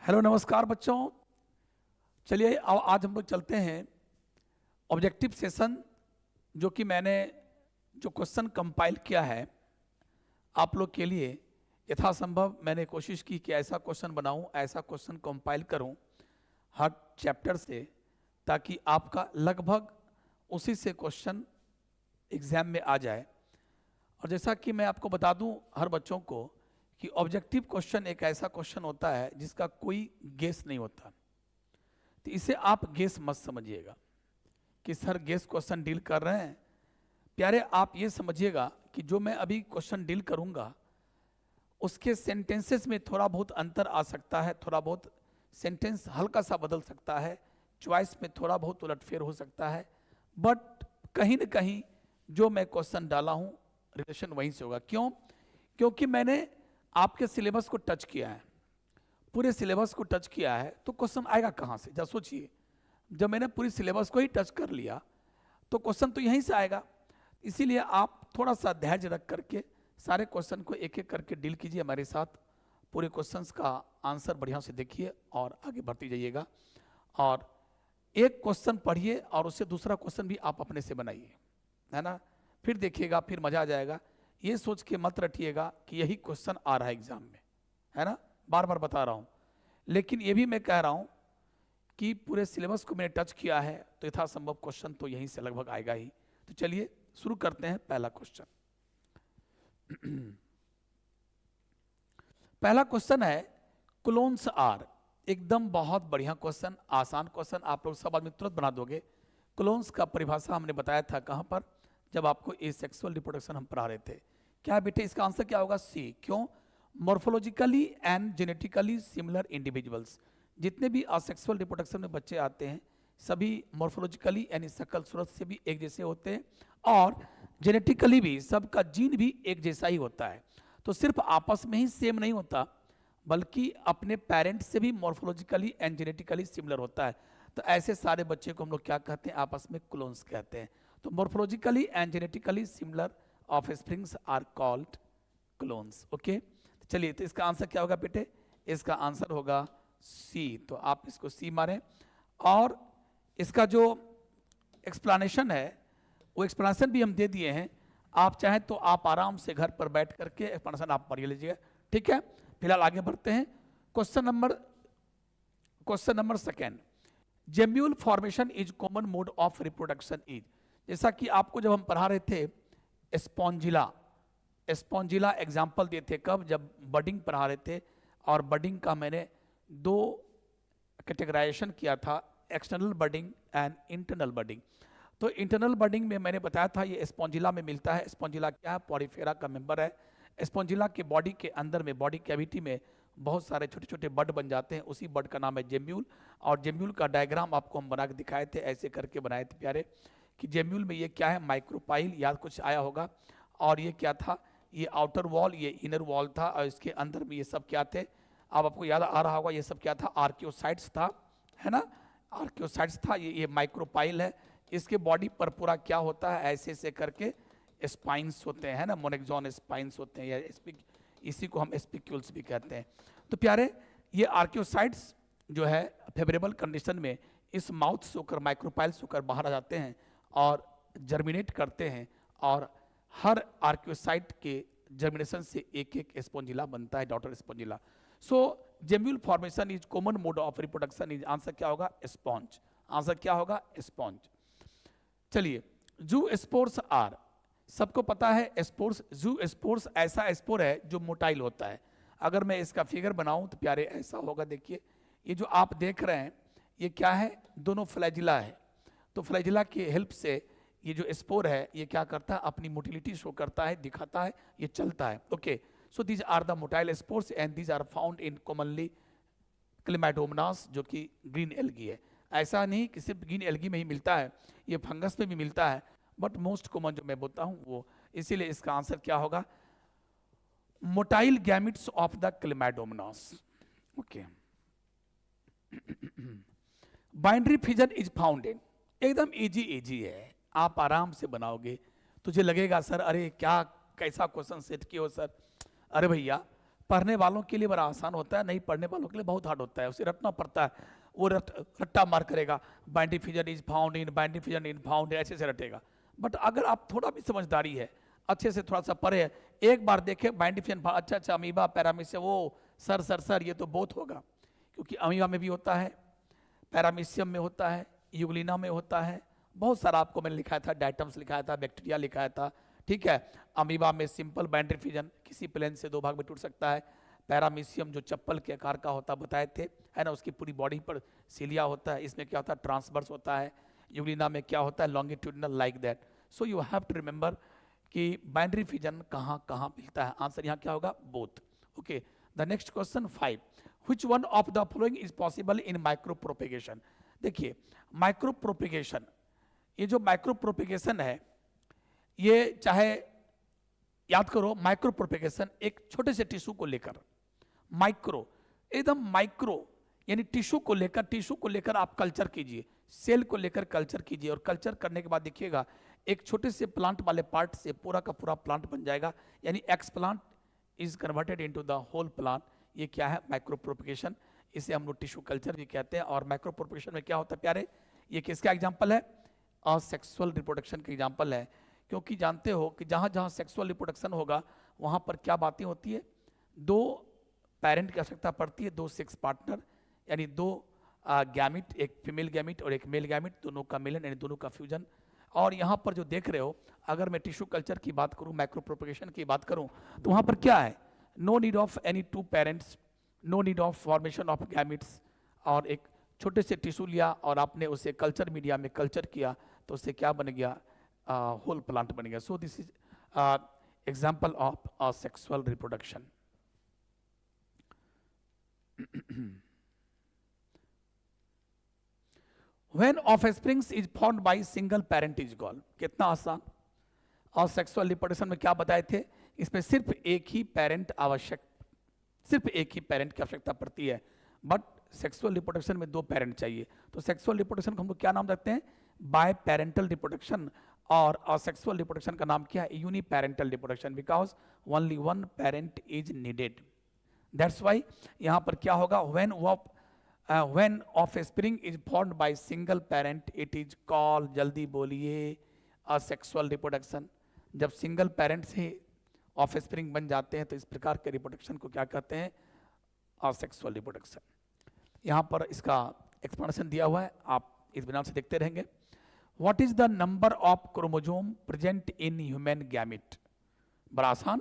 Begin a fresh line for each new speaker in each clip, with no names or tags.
Hello नमस्कार बच्चों। चलिए आज हम लोग चलते हैं ऑब्जेक्टिव सेशन, जो कि मैंने जो क्वेश्चन कंपाइल किया है आप लोग के लिए। यथासंभव मैंने कोशिश की कि ऐसा क्वेश्चन बनाऊं, ऐसा क्वेश्चन कंपाइल करूं हर चैप्टर से, ताकि आपका लगभग उसी से क्वेश्चन एग्जाम में आ जाए। और जैसा कि मैं आपको बता दूं हर बच्चों को कि ऑब्जेक्टिव क्वेश्चन एक ऐसा क्वेश्चन होता है जिसका कोई गेस नहीं होता। तो इसे आप गेस मत समझिएगा कि सर गेस क्वेश्चन डील कर रहे हैं। प्यारे, आप ये समझिएगा कि जो मैं अभी क्वेश्चन डील करूंगा उसके सेंटेंसेस में थोड़ा बहुत अंतर आ सकता है, थोड़ा बहुत सेंटेंस हल्का सा बदल सकता है, चॉइस में थोड़ा बहुत उलटफेर हो सकता है, बट कहीं ना कहीं जो मैं क्वेश्चन डाला हूं रिलेशन वहीं से होगा। क्यों? क्योंकि मैंने आपके सिलेबस को टच किया है, पूरे सिलेबस को टच किया है, तो क्वेश्चन आएगा कहाँ से? जरा सोचिए, जब मैंने पूरी सिलेबस को ही टच कर लिया तो क्वेश्चन तो यहीं से आएगा। इसीलिए आप थोड़ा सा धैर्य रख करके सारे क्वेश्चन को एक एक करके डील कीजिए हमारे साथ, पूरे क्वेश्चंस का आंसर बढ़िया से देखिए और आगे बढ़ते जाइएगा। और एक क्वेश्चन पढ़िए और उससे दूसरा क्वेश्चन भी आप अपने से बनाइए, है ना? फिर देखिएगा, फिर मजा आ जाएगा। ये सोच के मत रटिएगा कि यही क्वेश्चन आ रहा है एग्जाम में, है ना? बार बार बता रहा हूं, लेकिन ये भी मैं कह रहा हूं कि पूरे सिलेबस को मैंने टच किया है तो यथासंभव क्वेश्चन तो यहीं से लगभग आएगा ही। तो चलिए शुरू करते हैं पहला क्वेश्चन। पहला क्वेश्चन है क्लोन्स आर। एकदम बहुत बढ़िया क्वेश्चन, आसान क्वेश्चन, आप लोग सब आदमी तुरंत बना दोगे। क्लोन्स का परिभाषा हमने बताया था कहां पर, जब आपको एसेक्सुअल रिप्रोडक्शन हम पढ़ा रहे थे। क्या बेटे इसका आंसर क्या होगा? सी। क्यों? Morphologically and genetically similar individuals. जितने भी असेक्सुअल रिप्रोडक्शन में बच्चे आते हैं सभी मॉर्फोलॉजिकली यानी शकल सूरत से भी एक जैसे होते हैं, और जेनेटिकली भी सबका जीन भी एक जैसा ही होता है। तो सिर्फ आपस में ही सेम नहीं होता, बल्कि अपने पेरेंट्स से भी मॉर्फोलॉजिकली एंड जेनेटिकली सिमिलर होता है। तो ऐसे सारे बच्चे को हम लोग क्या कहते हैं? आपस में क्लोन्स कहते हैं। तो morphologically and genetically similar offsprings are called clones. Okay, चलिए, तो इसका आंसर क्या होगा बेटे? इसका आंसर होगा सी। तो आप इसको सी मारें। और इसका जो एक्सप्लेनेशन है वो एक्सप्लेनेशन भी हम दे दिए हैं। आप चाहें तो आप आराम से घर पर बैठ करके एक्सप्लेनेशन आप पढ़ लीजिएगा, ठीक है? फिलहाल आगे बढ़ते हैं। Question number second, gemmule formation is common mode of reproduction is. जैसा कि आपको जब हम पढ़ा रहे थे स्पॉन्जिला एग्जाम्पल दिए थे, कब? जब बडिंग पढ़ा रहे थे। और बडिंग का मैंने दो कैटेगराइजेशन किया था, external budding and internal budding. तो इंटरनल बडिंग में मैंने बताया था ये स्पॉन्जिला में मिलता है। स्पॉन्जिला क्या है? पॉलीफेरा का मेंबर है। स्पॉन्जिला के बॉडी के अंदर में, बॉडी कैविटी में बहुत सारे छोटे छोटे बड बन जाते हैं, उसी बड का नाम है जेम्यूल। और जेम्यूल का डायग्राम आपको हम बना के दिखाए थे, ऐसे करके बनाए थे प्यारे, कि जेम्यूल में ये क्या है? माइक्रोपाइल, याद कुछ आया होगा। और ये क्या था? ये आउटर वॉल, ये इनर वॉल था, और इसके अंदर में ये सब क्या थे? अब आपको याद आ रहा होगा ये सब क्या था? आर्कियोसाइट्स था, है ना? आर्कियोसाइट्स था। ये माइक्रोपाइल है। इसके बॉडी पर पूरा क्या होता है? ऐसे ऐसे करके स्पाइंस होते हैं, है ना? मोनेक्सॉन स्पाइंस होते हैं, या इसी को हम स्पिक्यूल्स भी कहते हैं। तो प्यारे, ये आर्कियोसाइट्स जो है फेवरेबल कंडीशन में इस माउथ से होकर, माइक्रोपाइल से होकर बाहर आ जाते हैं और जर्मिनेट करते हैं, और हर आर्कियोसाइट के जर्मिनेशन से एक एक स्पॉन्जिला बनता है, daughter Spongilla. So gemmule formation is common mode of reproduction is, answer क्या होगा? स्पॉन्ज। आंसर क्या होगा? स्पॉन्ज। चलिए, जू स्पोर्स आर, सबको पता है स्पोर्स, जू स्पोर्स ऐसा स्पोर है जो मोटाइल होता है। अगर मैं इसका फिगर बनाऊं तो प्यारे ऐसा होगा। देखिए, ये जो आप देख रहे हैं ये क्या है? दोनों फ्लैजिला है। तो फ्लैजिला की हेल्प से ये जो स्पोर है ये क्या करता है? अपनी मोटिलिटी शो करता है, दिखाता है, ये चलता है। Okay, so these are the motile spores and these are found in commonly chlamydomonas, जो कि ग्रीन एल्गी है। ऐसा नहीं कि सिर्फ ग्रीन एल्गी में ही मिलता है, ये फंगस में भी मिलता है, बट मोस्ट कॉमन जो मैं बोलता हूं वो। इसीलिए इसका आंसर क्या होगा? Motile gametes of the Chlamydomonas. Okay, boundary fission is found in, एकदम इजी है, आप आराम से बनाओगे। तुझे लगेगा सर अरे क्या कैसा क्वेश्चन सेट किए हो सर। अरे भैया, पढ़ने वालों के लिए बड़ा आसान होता है, नहीं पढ़ने वालों के लिए बहुत हार्ड होता है, उसे रटना पड़ता है। वो रट्टा मार करेगा, bind diffusion is found in, bind diffusion in found, ऐसे से रटेगा। बट अगर आप थोड़ा भी समझदारी है, अच्छे से थोड़ा सा पढ़े, एक बार देखे बाइंड डिफ्यूजन, अच्छा अच्छा अमीबा पैरामीशियम, वो सर ये तो बहुत होगा, क्योंकि अमीबा में भी होता है, पैरामीशियम में होता है, यूग्लिना में होता है, बहुत सारा आपको मैंने लिखाया था, डायटम्स लिखाया था, बैक्टीरिया लिखाया था, ठीक है। अमीबा में सिंपल बाइंड डिफ्यूजन किसी प्लेन से दो भाग में टूट सकता है। पैरामीशियम जो चप्पल के आकार का होता बताए थे, है ना, उसकी पूरी बॉडी पर सीलिया होता है, इसमें क्या होता है ट्रांसवर्स होता है। यूग्लिना में क्या होता है longitudinal like that. So you have to remember कि बाइंड्री फ्यूजन कहाँ कहाँ मिलता है। आंसर यहाँ क्या होगा both. Okay, the next question 5, which one of the following is possible in micro propagation. देखिए माइक्रो प्रोपेगेशन, ये जो माइक्रो प्रोपेगेशन है, ये चाहे याद करो माइक्रो प्रोपेगेशन एक छोटे से टिश्यू को लेकर, माइक्रो एकदम माइक्रो यानी टिश्यू को लेकर आप कल्चर कीजिए, सेल को लेकर कल्चर कीजिए, और कल्चर करने के बाद देखिएगा एक छोटे से प्लांट वाले पार्ट से पूरा का पूरा प्लांट बन जाएगा, यानी explant is converted into the whole plant. ये क्या है माइक्रो प्रोपेगेशन, इसे हम लोग टिश्यू कल्चर भी कहते हैं। और माइक्रो प्रोपेगेशन में क्या होता है प्यारे, ये किसका एग्जाम्पल है, असेक्सुअल रिप्रोडक्शन का एग्जाम्पल है। क्योंकि जानते हो कि जहाँ जहाँ सेक्सुअल रिप्रोडक्शन होगा वहाँ पर क्या बातें होती है, दो पेरेंट की आवश्यकता पड़ती है, दो सेक्स पार्टनर, यानी दो गैमिट, एक फीमेल गैमिट और एक मेल गैमिट, दोनों का मिलन यानी दोनों का फ्यूजन। और यहाँ पर जो देख रहे हो, अगर मैं टिश्यू कल्चर की बात करूँ, माइक्रो प्रोपेगेशन की बात करूँ, तो वहाँ पर क्या है, no need of any two parents, no need of formation of gametes, और एक छोटे से टिश्यू लिया और आपने उसे कल्चर मीडिया में कल्चर किया तो उससे क्या बन गया, होल प्लांट बन गया। So this is example of asexual reproduction. When offspring is formed by single parent is called, कितना आसान। और सेक्सुअल रिप्रोडक्शन में क्या बताए थे, इसमें सिर्फ एक ही पेरेंट आवश्यक, सिर्फ एक ही पेरेंट की आवश्यकता पड़ती है, बट सेक्सुअल रिप्रोडक्शन में दो पेरेंट चाहिए। तो सेक्सुअल रिप्रोडक्शन को हम लोग क्या नाम रखते हैं, बाय पेरेंटल रिप्रोडक्शन, और असेक्सुअल रिप्रोडक्शन का नाम क्या है, uniparental reproduction, because only one parent is needed. That's why यहाँ पर क्या होगा, when offspring is formed by single parent it is called, जल्दी बोलिए, asexual reproduction। जब सिंगल पेरेंट से ऑफस्प्रिंग बन जाते हैं तो इस प्रकार के रिप्रोडक्शन को क्या कहते हैं, asexual रिप्रोडक्शन। यहाँ पर इसका एक्सप्लेनेशन दिया हुआ है, आप इस बिना से देखते रहेंगे। What is the number of chromosome present in human gamete, बड़ा आसान।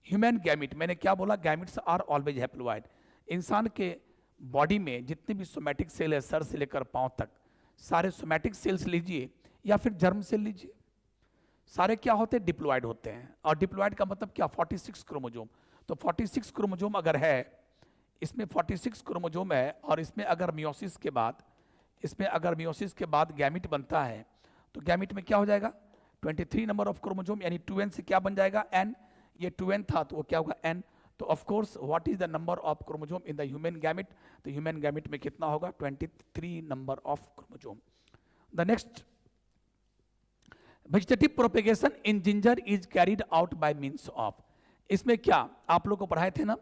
ह्यूमन गैमिट मैंने क्या बोला, गैमिट्स आर ऑलवेज हैप्लोइड। इंसान के बॉडी में जितने भी सोमैटिक सेल है, सर से लेकर पांव तक, सारे सोमैटिक सेल्स लीजिए या फिर जर्म सेल लीजिए, सारे क्या होते हैं, डिप्लॉयड होते हैं। और डिप्लॉयड का मतलब क्या, 46 क्रोमोजोम। तो 46 क्रोमोजोम अगर है, इसमें 46 क्रोमोजोम है, और इसमें अगर मियोसिस के बाद, गैमिट बनता है, तो गैमिट में क्या हो जाएगा, 23 नंबर ऑफ क्रोमोजोम, यानी 2n से क्या बन जाएगा, n। ये 2n था तो वो क्या होगा, n। तो of course what is the number of chromosome in the human gamete, तो ह्यूमन गैमिट में कितना होगा, 23 number of chromosome. The next, vegetative propagation in ginger is carried out by means of. इसमें क्या आप लोग को पढ़ाए थे ना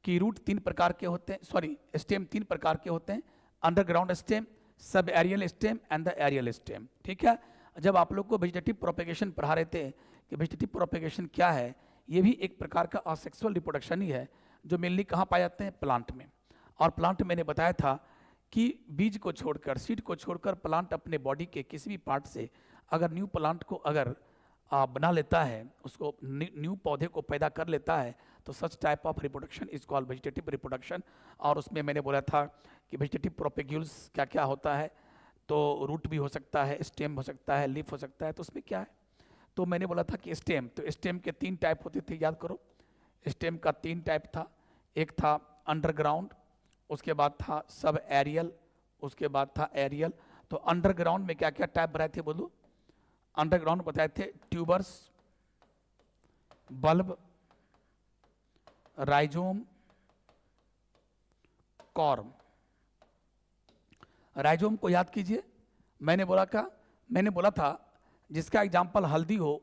कि रूट 3 प्रकार के होते हैं, सॉरी स्टेम 3 प्रकार के होते हैं, underground stem, sub aerial stem and the aerial stem. ठीक है, जब आप लोग को वेजिटेटिव प्रोपेगेशन पढ़ा रहे थे कि वेजिटेटिव प्रोपेगेशन क्या है, ये भी एक प्रकार का असेक्सुअल रिप्रोडक्शन ही है, जो मेनली कहाँ पाए जाते हैं, प्लांट में। और प्लांट मैंने बताया था कि बीज को छोड़कर, सीड को छोड़कर, प्लांट अपने बॉडी के किसी भी पार्ट से अगर न्यू प्लांट को अगर बना लेता है, उसको न्यू पौधे को पैदा कर लेता है, तो such type of reproduction is called vegetative reproduction. और उसमें मैंने बोला था कि वेजिटेटिव प्रोपेग्यूल्स क्या क्या होता है, तो रूट भी हो सकता है, स्टेम हो सकता है, लीफ हो सकता है। तो उसमें क्या है, तो मैंने बोला था कि स्टेम, तो स्टेम के 3 टाइप होते थे, याद करो। स्टेम का 3 टाइप था, एक था अंडरग्राउंड, उसके बाद था सब एरियल, उसके बाद था एरियल। तो अंडरग्राउंड में क्या क्या टाइप बताए थे, बोलो। अंडरग्राउंड बताए थे tubers, bulb, rhizome, corm. Rhizome को याद कीजिए, मैंने बोला था जिसका एग्जाम्पल हल्दी हो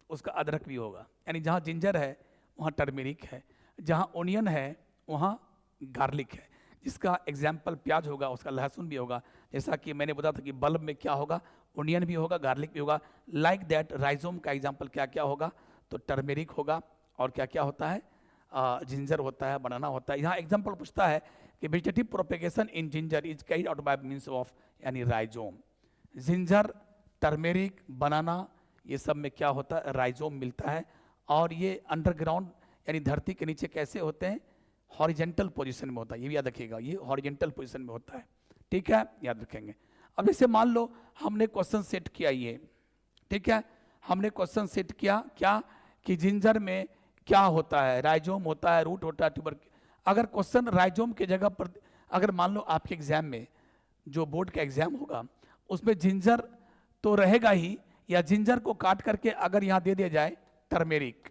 उसका अदरक भी होगा, यानी जहाँ जिंजर है वहाँ टर्मेरिक है। जहाँ ओनियन है वहाँ गार्लिक है। जिसका एग्जाम्पल प्याज होगा उसका लहसुन भी होगा। जैसा कि मैंने बताया था कि बल्ब में क्या होगा, ओनियन भी होगा, गार्लिक भी होगा। लाइक दैट राइजोम का एग्जाम्पल क्या क्या होगा, तो टर्मेरिक होगा, और क्या क्या होता है, जिंजर होता है, बनाना होता है। यहाँ एग्जाम्पल पूछता है कि vegetative propagation in ginger is carried out by means of, यानी राइजोम। जिंजर, टर्मेरिक, बनाना, ये सब में क्या होता है, राइजोम मिलता है। और ये अंडरग्राउंड यानी धरती के नीचे कैसे होते हैं, हॉरिजेंटल पोजीशन में होता है। ये भी याद रखिएगा, ये हॉरिजेंटल पोजीशन में होता है, ठीक है, याद रखेंगे। अब जैसे मान लो हमने क्वेश्चन सेट किया ये, ठीक है, हमने क्वेश्चन सेट किया क्या कि जिंजर में क्या होता है, राइजोम होता है, रूट होता है, ट्यूबर। अगर क्वेश्चन राइजोम की जगह पर, अगर मान लो आपके एग्जाम में जो बोर्ड का एग्जाम होगा उसमें जिंजर तो रहेगा ही, या जिंजर को काट करके अगर यहाँ दे दिया जाए टर्मेरिक,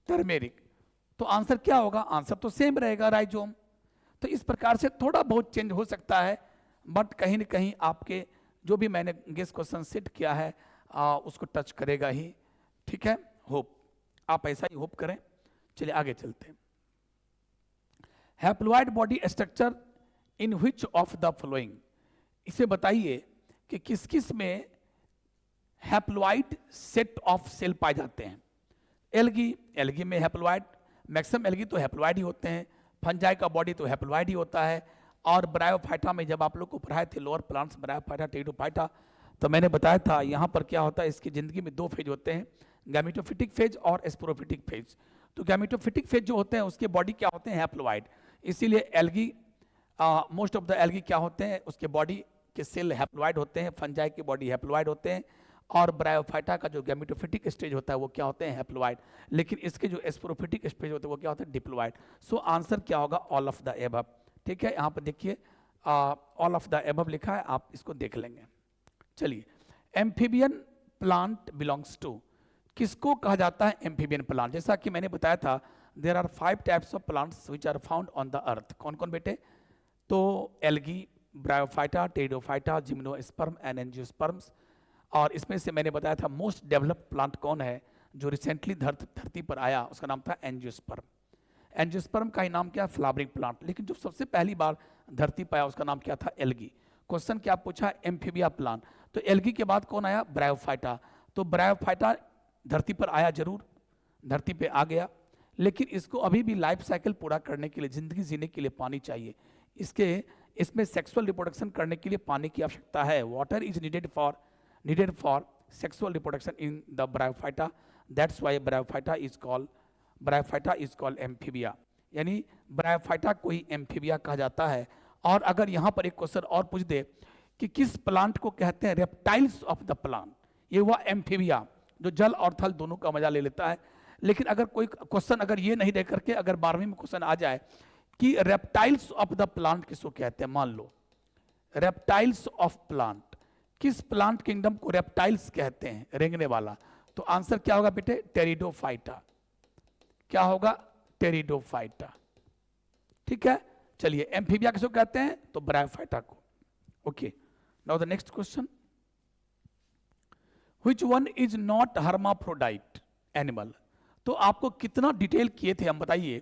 टर्मेरिक, तो आंसर क्या होगा, आंसर तो सेम रहेगा, राइजोम। तो इस प्रकार से थोड़ा बहुत चेंज हो सकता है, बट कहीं न कहीं आपके जो भी मैंने गेस क्वेश्चन सेट किया है उसको टच करेगा ही, ठीक है। होप आप ऐसा ही होप करें। चलिए आगे चलते हैं। Haploid body structure in which of the following, इसे बताइए कि किस किस में हैप्लॉइड सेट ऑफ सेल पाए जाते हैं। एल्गी, एल्गी में हैप्लॉइड, मैक्सिमम एल्गी तो हैप्लॉइड ही होते हैं। फंजाई का बॉडी तो हैप्लॉइड ही होता है। और ब्रायोफाइटा में जब आप लोग को पढ़ाए थे लोअर प्लांट्स, ब्रायोफाइटा, टेरिडोफाइटा, तो मैंने बताया था यहाँ पर क्या होता है, इसकी जिंदगी में दो फेज होते हैं, गैमेटोफिटिक फेज और स्पोरोफिटिक फेज। तो गैमेटोफिटिक फेज जो होते हैं उसके बॉडी क्या होते हैं, हैप्लॉइड। इसीलिए algae, most of the algae क्या होते हैं, उसके बॉडी के सेल हैप्लॉइड होते हैं। फंजाई की बॉडी हैप्लॉइड होते हैं। और ब्रायोफाइटा का जो गैमेटोफिटिक स्टेज होता है वो क्या होते हैं, हैप्लॉइड। लेकिन इसके जो स्पोरोफिटिक स्टेज होते हैं वो क्या होते हैं, डिप्लॉइड। सो आंसर क्या होगा, ऑल ऑफ द एबव, ठीक है। यहाँ पर देखिए ऑल ऑफ द एबव लिखा है, आप इसको देख लेंगे। चलिए, एम्फीबियन प्लांट बिलोंग्स टू, किसको कहा जाता है एम्फीबियन प्लांट। जैसा कि मैंने बताया था there are 5 types of plants which are found on the earth. कौन कौन बेटे, तो algae, bryophyta, pteridophyta, gymnosperm and angiosperms. और इसमें से मैंने बताया था मोस्ट डेवलप्ड प्लांट कौन है जो रिसेंटली धरती पर आया, उसका नाम था एंजियोस्पर्म। एंजियोस्पर्म का ही नाम क्या, फ्लावरिंग प्लांट। लेकिन जो सबसे पहली बार धरती पर आया उसका नाम क्या था, एल्गी। क्वेश्चन क्या पूछा, एम्फीबिया प्लांट, तो एल्गी के बाद कौन आया, ब्रायोफाइटा। तो ब्रायोफाइटा धरती पर आया, जरूर धरती पे आ गया, लेकिन इसको अभी भी लाइफ साइकिल पूरा करने के लिए, जिंदगी जीने के लिए पानी चाहिए। इसमें सेक्सुअल रिप्रोडक्शन करने के लिए पानी की आवश्यकता है। Water is needed for sexual reproduction in the bryophyta, that's why bryophyta is called amphibia, यानी ब्रायोफाइटा को ही एम्फीबिया कहा जाता है। और अगर यहाँ पर एक क्वेश्चन और पूछ दे कि किस प्लांट को कहते हैं रेप्टाइल्स ऑफ द प्लांट, ये हुआ एम्फीबिया जो जल और थल दोनों का मजा ले लेता है। लेकिन अगर कोई क्वेश्चन अगर ये नहीं दे करके अगर 12वीं में क्वेश्चन आ जाए कि रेप्टाइल्स ऑफ द प्लांट किसको कहते हैं, मान लो रेप्टाइल्स ऑफ प्लांट, किस प्लांट किंगडम को रेप्टाइल्स कहते हैं, रेंगने वाला, तो आंसर क्या होगा बेटे, टेरिडोफाइटा। क्या होगा, टेरिडोफाइटा, ठीक है। चलिए, एम्फीबिया किसको कहते हैं, तो ब्रायोफाइटा को। Okay, now the next question, which one is not hermaphrodite animal. तो आपको कितना डिटेल किए थे हम, बताइए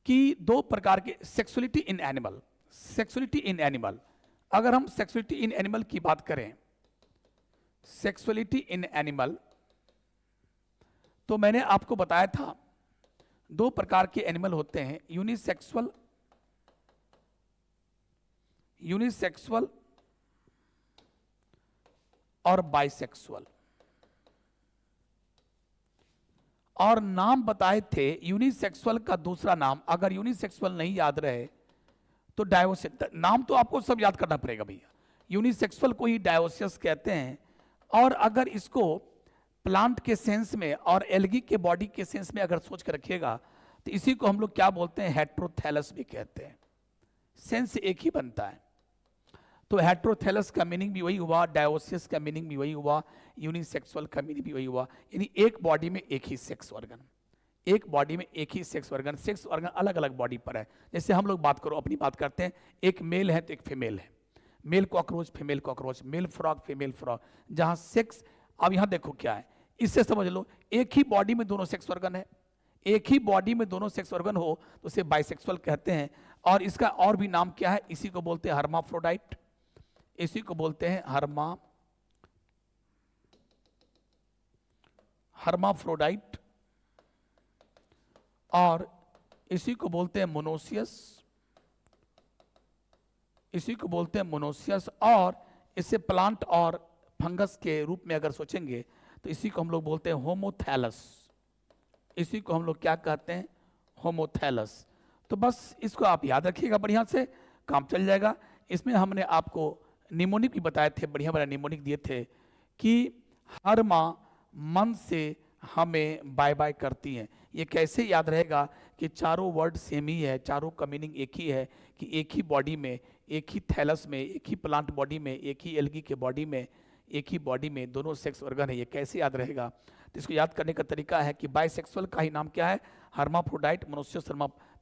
कि 2 प्रकार के sexuality in animal, sexuality in animal. अगर हम सेक्सुअलिटी इन एनिमल की बात करें, सेक्सुअलिटी इन एनिमल, तो मैंने आपको बताया था 2 प्रकार के एनिमल होते हैं, यूनिसेक्सुअल और बाइसेक्सुअल। और नाम बताए थे यूनिसेक्सुअल का दूसरा नाम, अगर यूनिसेक्सुअल नहीं याद रहे तो डायोसिस, नाम तो आपको सब याद करना पड़ेगा भैया। यूनिसेक्सुअल को ही डायोसिस कहते हैं। और अगर इसको प्लांट के सेंस में और एल्गी के बॉडी के सेंस में अगर सोच कर रखिएगा तो इसी को हम लोग क्या बोलते हैं, हेट्रोथैलस भी कहते हैं। सेंस एक ही बनता है, तो हेट्रोथैलस का मीनिंग भी वही हुआ, डायोसिस का मीनिंग भी वही हुआ, यूनिसेक्सुअल का मीनिंग भी वही हुआ, यानी एक बॉडी में एक ही सेक्स ऑर्गन, एक बॉडी में एक ही सेक्स ऑर्गन। सेक्स ऑर्गन अलग अलग बॉडी पर है। जैसे हम लोग बात करो, अपनी बात करते हैं, एक मेल है तो एक फीमेल है, male cockroach, female cockroach, male frog, female frog, जहां सेक्स। अब यहां देखो क्या है, इससे समझ लो, एक ही बॉडी में दोनों सेक्स ऑर्गन है, एक ही बॉडी में दोनों सेक्स ऑर्गन हो तो उसे बाइसेक्सुअल कहते हैं। और इसका और भी नाम क्या है, इसी को बोलते हैं हर्माफ्रोडाइट, इसी को बोलते हैं हर्माफ्रोडाइट, और इसी को बोलते हैं मोनोसियस, इसी को बोलते हैं मोनोसियस। और इसे प्लांट और फंगस के रूप में अगर सोचेंगे तो इसी को हम लोग बोलते हैं होमोथैलस, इसी को हम लोग क्या कहते हैं, होमोथैलस। तो बस इसको आप याद रखिएगा, बढ़िया से काम चल जाएगा। इसमें हमने आपको निमोनिक भी बताए थे, बढ़िया बढ़िया निमोनिक दिए थे कि हर माँ मन से हमें बाय बाय करती हैं। ये कैसे याद रहेगा कि चारों वर्ड सेम ही है, चारों का मीनिंग एक ही है कि एक ही बॉडी में, एक ही थैलस में, एक ही प्लांट बॉडी में, एक ही एल्गी के बॉडी में, एक ही बॉडी में दोनों सेक्स ऑर्गन है। ये कैसे याद रहेगा, तो इसको याद करने का तरीका है कि बाइसेक्सुअल का ही नाम क्या है, हर्माफ्रोडाइट, मोनोसियस,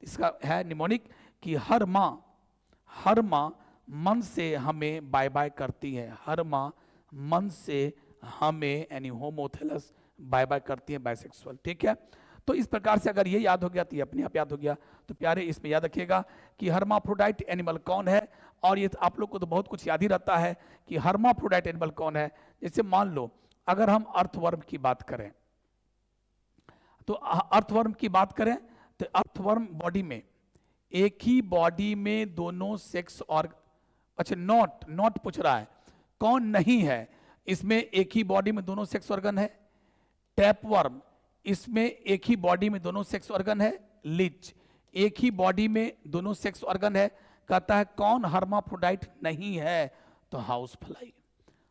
इसका है निमोनिक कि हर माँ मन से हमें बाय बाय करती है, हर माँ मन से हमें यानी होमोथैलस बाय बाय करती है, बाइसेक्सुअल। ठीक है, तो इस प्रकार से अगर ये याद हो गया तो ये अपने आप याद हो गया। तो प्यारे इसमें याद रखिएगा कि हर्माफ्रोडाइट एनिमल कौन है, और ये आप लोग को तो बहुत कुछ याद ही रहता है कि हर्माफ्रोडाइट एनिमल कौन है। जैसे मान लो अगर हम अर्थवर्म की बात करें, तो अर्थवर्म की बात करें तो अर्थवर्म बॉडी में, एक ही बॉडी में दोनों सेक्स और, अच्छा नॉट पूछ रहा है कौन नहीं है, इसमें एक ही बॉडी में दोनों सेक्स ऑर्गन है। टैपवर्म, इसमें एक ही बॉडी में दोनों सेक्स ऑर्गन है। लीच, एक ही बॉडी में दोनों सेक्स ऑर्गन है। कहता है कौन हर्माफ्रोडाइट नहीं है, तो हाउस फ्लाई।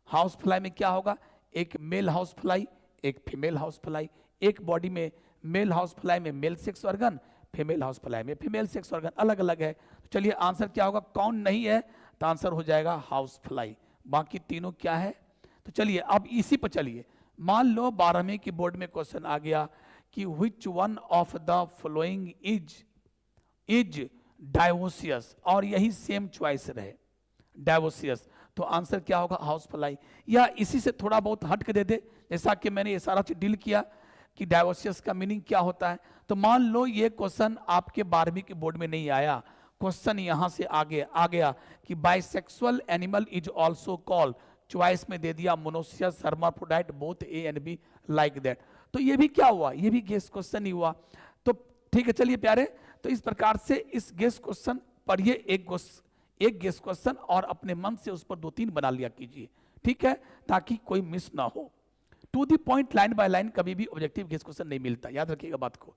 हाउस फ्लाई में क्या होगा, एक मेल हाउस फ्लाई, एक फीमेल हाउस फ्लाई। एक बॉडी में मेल हाउस फ्लाई में male sex organ, female house fly में फीमेल सेक्स ऑर्गन अलग अलग है। तो चलिए आंसर क्या होगा, कौन नहीं है, तो आंसर हो जाएगा हाउस फ्लाई। बाकी तीनों क्या है, तो चलिए अब इसी पर चलिए। मान लो 12वीं की बोर्ड में क्वेश्चन आ गया कि which one of the following is dioecious, और यही सेम चॉइस रहे डायोसियस, तो आंसर क्या होगा, हाउस फ्लाई। या इसी से थोड़ा बहुत हट के दे दे, जैसा कि मैंने ये सारा चीज डील किया कि डायोसियस का मीनिंग क्या होता है। तो मान लो ये क्वेश्चन आपके 12वीं के बोर्ड में नहीं आया, क्वेश्चन यहां से आगे आ गया कि bisexual animal is also called, choice में दे दिया monoecious, hermaphrodite, both A and be like that. तो ये भी क्या हुआ, ये भी गेस क्वेश्चन ही हुआ। तो ठीक है चलिए प्यारे, तो इस प्रकार से इस गेस क्वेश्चन पर ये एक गेस क्वेश्चन और अपने मन से उस पर 2-3 बना लिया कीजिए, ठीक है, ताकि कोई मिस ना हो। To the point, line by line कभी भी ऑब्जेक्टिव गेस क्वेश्चन नहीं मिलता, याद रखिएगा बात को,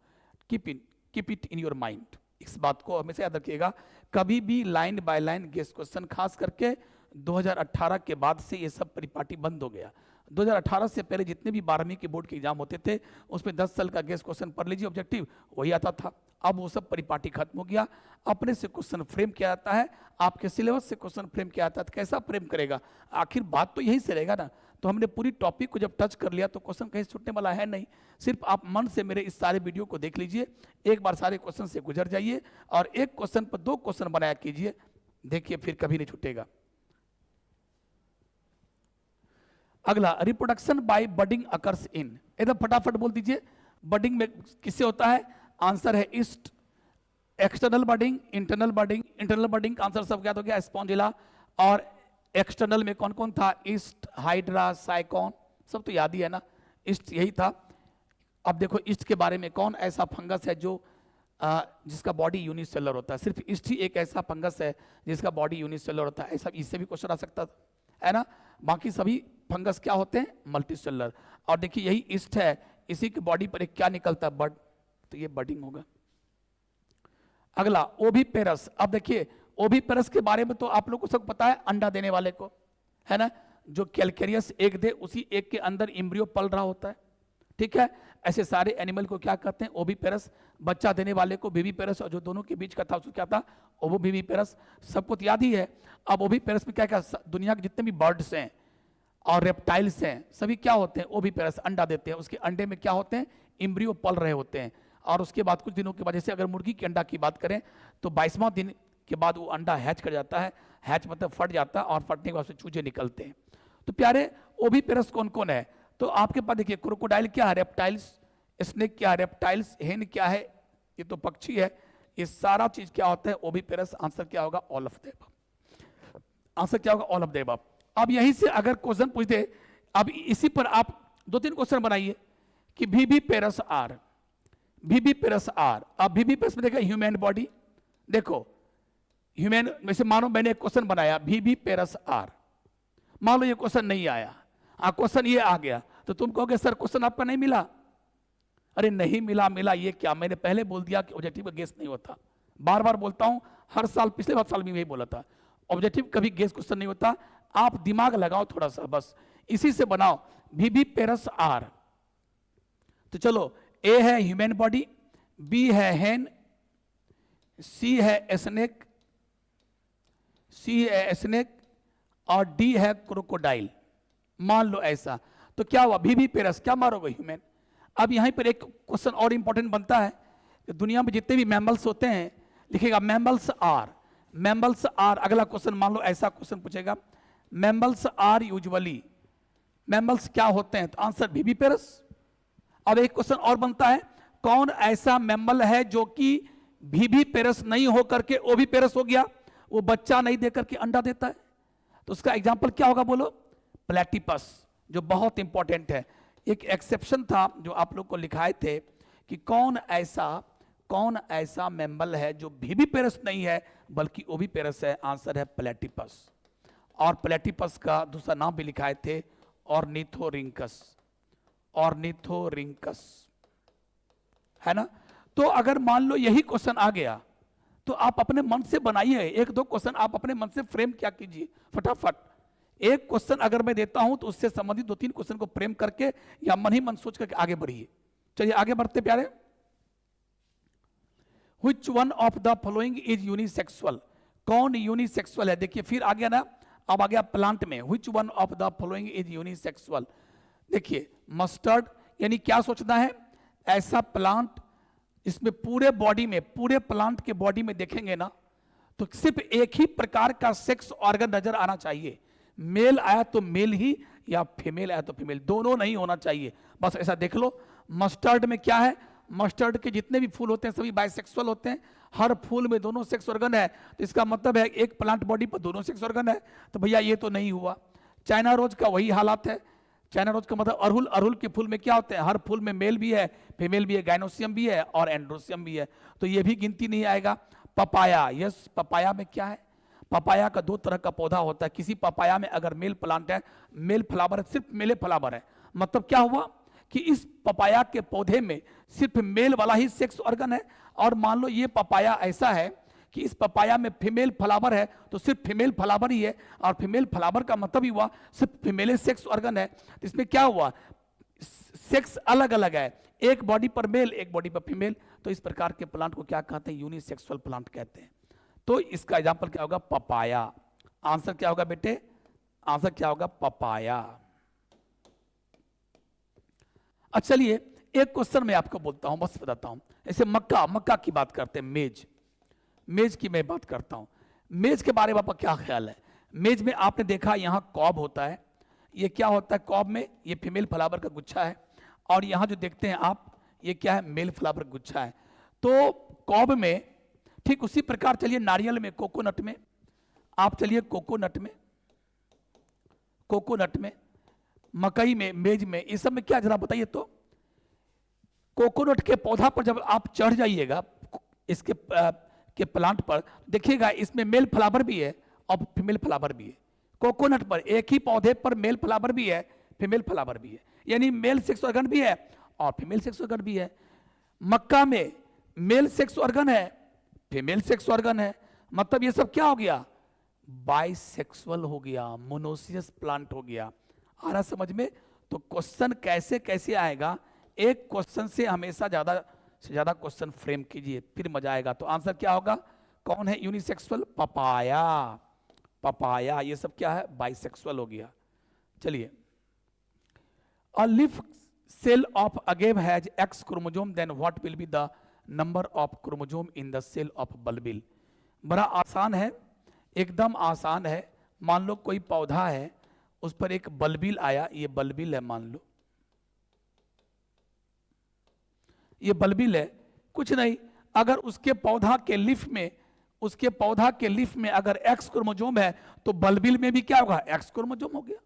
keep it in your mind. इस बात को हमेशा याद रखिएगा, कभी भी line by line guess question, खास करके 2018 के बाद से ये सब परिपाटी बंद हो गया। 2018 से पहले जितने भी 12वीं के बोर्ड के एग्जाम होते थे उसमें 10 साल का गेस क्वेश्चन पढ़ लीजिए, ऑब्जेक्टिव वही आता था। अब वो सब परिपाटी खत्म हो गया, अपने से क्वेश्चन फ्रेम किया जाता है, आपके सिलेबस से क्वेश्चन फ्रेम किया जाता है। तो कैसा फ्रेम करेगा, आखिर बात तो यही से रहेगा ना। तो हमने पूरी टॉपिक को जब टच कर लिया तो क्वेश्चन कहीं छूटने वाला है नहीं। सिर्फ आप मन से मेरे इस सारे वीडियो को देख लीजिए, एक बार सारे क्वेश्चन से गुजर जाइए और एक क्वेश्चन पर 2 क्वेश्चन बनाया कीजिए, देखिए फिर कभी नहीं छूटेगा। अगला, reproduction by budding occurs in, एकदम फटाफट बोल दीजिए, बडिंग में किससे होता है, आंसर है east. External budding, internal budding, internal budding का आंसर सब क्या हो गया, स्पॉन्जिला। और एक्सटर्नल में कौन कौन था, ईस्ट, हाइड्रा, साइकॉन, सब तो याद ही है ना, ईस्ट यही था। अब देखो ईस्ट के बारे में, कौन ऐसा फंगस है जो जिसका बॉडी यूनिसेलुलर होता है, सिर्फ ईस्ट ही एक ऐसा फंगस है जिसका बॉडी यूनिसेलुलर होता है, ऐसा इससे भी क्वेश्चन आ सकता है ना। बाकी सभी फंगस क्या होते हैं, मल्टीसेलुलर। और देखिए यही ईस्ट है, इसी की बॉडी पर एक क्या निकलता है, बड, तो ये बडिंग होगा। अगला, ओविपेरस। अब देखिए ओविपेरस के बारे में तो आप लोग को सब पता है, अंडा देने वाले को, है ना, जो कैलकेरियस एग दे, उसी एग के अंदर एम्ब्रियो पल रहा होता है, ठीक है। ऐसे सारे एनिमल को क्या कहते हैं, ओविपेरस। बच्चा देने वाले को विविपेरस, और जो दोनों के बीच का था उसको क्या था, ओविविपेरस। सबको तो याद ही है। अब ओविपेरस में क्या क्या, दुनिया के जितने भी बर्ड्स हैं और रेप्टाइल्स हैं सभी क्या होते हैं, ओविपेरस, अंडा देते हैं। उसके अंडे में क्या होते हैं, एम्ब्रियो पल रहे होते हैं। और उसके बाद कुछ दिनों के बाद, जैसे अगर मुर्गी के अंडा की बात करें तो 22वां दिन के बाद वो अंडा हैच कर जाता है, हैच मतलब फट जाता है, और फटने के बाद चूजे निकलते हैं। तो प्यारे ओविपेरस कौन कौन है, तो आपके पास देखिए क्रोकोडाइल क्या है, रेप्टाइल्स, स्नेक क्या है, रेप्टाइल्स, हेन क्या है, ये तो पक्षी है, ये सारा चीज क्या होता है ओविपेरस। आंसर क्या होगा, all of the above. Answer क्या होगा, ऑल ऑफ द अबव। अब यहीं से अगर क्वेश्चन पूछ दे, अब इसी पर आप 2-3 क्वेश्चन बनाइए कि विविपेरस आर, विविपेरस आर। अब विविपेरस में देखा ह्यूमन बॉडी, देखो ह्यूमन, वैसे मानो मैंने एक क्वेश्चन बनाया विविपेरस आर, मान लो ये क्वेश्चन नहीं आया, क्वेश्चन ये आ गया, तो तुम कहोगे सर क्वेश्चन आपका नहीं मिला। अरे नहीं मिला, मिला ये क्या, मैंने पहले बोल दिया कि ऑब्जेक्टिव का गेस नहीं होता। बार बार बोलता हूं, हर साल, पिछले साल भी यही बोला था, ऑब्जेक्टिव कभी गेस क्वेश्चन नहीं होता। आप दिमाग लगाओ थोड़ा सा, बस इसी से बनाओ विविपेरस आर। तो चलो, ए है ह्यूमन बॉडी, बी है हैन, सी है स्नेक, सी है स्नेक, और डी है क्रोकोडाइल। मान लो ऐसा, तो क्या हुआ, विविपेरस, क्या मारोगे, ह्यूमन। अब यहीं पर एक क्वेश्चन और इंपॉर्टेंट बनता है कि दुनिया में जितने भी मैमल्स होते हैं, लिखेगा मैमल्स आर, मैमल्स आर। अगला क्वेश्चन मान लो ऐसा क्वेश्चन पूछेगा, मैमल्स आर यूजुअली, मैमल्स क्या होते हैं, तो आंसर विविपेरस। अब एक क्वेश्चन और बनता है, कौन ऐसा मैमल है जो कि विविपेरस नहीं होकर के ओविपेरस हो गया, वो बच्चा नहीं देकर के अंडा देता है, तो उसका एग्जाम्पल क्या होगा, बोलो, प्लेटिपस, जो बहुत इंपॉर्टेंट है। एक एक्सेप्शन था जो आप लोग को लिखाए थे कि कौन ऐसा मैमल है जो विविपेरस नहीं है बल्कि ओविपेरस है, आंसर है प्लेटिपस। और प्लेटिपस का दूसरा नाम भी लिखाए थे, ऑर्निथोरिंकस, ऑर्निथोरिंकस, है ना। तो अगर मान लो यही क्वेश्चन आ गया, तो आप अपने मन से बनाइए, 1-2 क्वेश्चन आप अपने मन से फ्रेम क्या कीजिए फटाफट। एक क्वेश्चन अगर मैं देता हूं तो उससे संबंधित 2-3 क्वेश्चन को फ्रेम करके या मन ही मन सोच करके आगे बढ़िए। चलिए आगे बढ़ते प्यारे। Which one of the following is unisexual, कौन यूनिसेक्सुअल है, देखिए फिर आ गया ना, अब आ गया प्लांट में, Which one of the following is unisexual. देखिए मस्टर्ड, यानी क्या सोचना है, ऐसा प्लांट इसमें पूरे बॉडी में, पूरे प्लांट के बॉडी में देखेंगे ना, तो सिर्फ एक ही प्रकार का सेक्स ऑर्गन नजर आना चाहिए, मेल आया तो मेल ही, या फीमेल आया तो फीमेल, दोनों नहीं होना चाहिए, बस ऐसा देख लो। मस्टर्ड में क्या है, मस्टर्ड के जितने भी फूल होते हैं सभी बाइसेक्सुअल होते हैं, हर फूल में दोनों सेक्स ऑर्गन है, तो इसका मतलब है एक प्लांट बॉडी पर दोनों सेक्स ऑर्गन है, तो भैया ये तो नहीं हुआ। चाइना रोज का वही हालात है, चाइना रोज का मतलब अड़हुल, अड़हुल के फूल में क्या होते हैं, हर फूल में मेल भी है, फीमेल भी है, गाइनोसियम भी है और एंड्रोसियम भी है, तो ये भी गिनती नहीं आएगा। पपाया, यस, पपाया में क्या है, पपाया का 2 तरह का पौधा होता है, किसी पपाया में अगर मेल प्लांट है, मेल फ्लावर है, सिर्फ मेले फ्लावर है, मतलब क्या हुआ कि इस पपाया के पौधे में सिर्फ मेल वाला ही सेक्स ऑर्गन है। और मान लो ये पपाया ऐसा है कि इस पपाया में फीमेल फ्लावर है, तो सिर्फ फीमेल फ्लावर ही है, और फीमेल फ्लावर का मतलब ही हुआ सिर्फ फीमेल सेक्स ऑर्गन है, तो इसमें क्या हुआ, सेक्स अलग अलग है, एक बॉडी पर मेल, एक बॉडी पर फीमेल, तो इस प्रकार के प्लांट को क्या कहते हैं, यूनिसेक्सुअल प्लांट कहते हैं। तो इसका एग्जाम्पल क्या होगा, पपाया। आंसर क्या होगा बेटे, आंसर क्या होगा, पपाया। अच्छा चलिए एक क्वेश्चन मैं आपको बोलता हूं, बस बताता हूं, ऐसे मक्का, मक्का की बात करते हैं, मेज, मेज की मैं बात करता हूं, मेज के बारे में आपका क्या ख्याल है। मेज में आपने देखा यहां कॉब होता है, ये क्या होता है, कॉब में ये फीमेल फ्लावर का गुच्छा है, और यहां जो देखते हैं आप, ये क्या है, मेल फ्लावर का गुच्छा है। तो कॉब में ठीक उसी प्रकार चलिए नारियल में, कोकोनट में, आप चलिए कोकोनट में, कोकोनट में, मकई में, मेज में, ये सब में क्या, जरा बताइए तो। कोकोनट के पौधा पर जब आप चढ़ जाइएगा, इसके के प्लांट पर देखिएगा, इसमें मेल फ्लावर भी है और फीमेल फ्लावर भी है। कोकोनट पर एक ही पौधे पर मेल फ्लावर भी है, फीमेल फ्लावर भी है, यानी मेल सेक्स ऑर्गन भी है और फीमेल सेक्स ऑर्गन भी है। मक्का में मेल सेक्स ऑर्गन है, फीमेल सेक्स ऑर्गन है, मतलब ये सब क्या हो गया, बाइसेक्सुअल हो गया, मोनोसियस प्लांट हो गया। आ रहा समझ में। तो क्वेश्चन कैसे कैसे आएगा, एक क्वेश्चन से हमेशा ज्यादा से ज्यादा क्वेश्चन फ्रेम कीजिए, फिर मजा आएगा। तो आंसर क्या होगा, कौन है यूनिसेक्सुअल, पपाया, पपाया। ये सब क्या है, बाइसेक्सुअल हो गया। चलिए, a leaf cell of agave has X chromosome, then what will be the number of chromosome in the cell of bulbil. बड़ा आसान है, एकदम आसान है। मान लो कोई पौधा है, उस पर एक बल्बिल आया, ये बल्बिल है मान लो, ये बल्बिल है, कुछ नहीं। अगर उसके पौधा के लीफ में, उसके पौधा के लीफ में अगर एक्स क्रोमोसोम है तो बल्बिल में भी क्या होगा, एक्स क्रोमोसोम हो गया।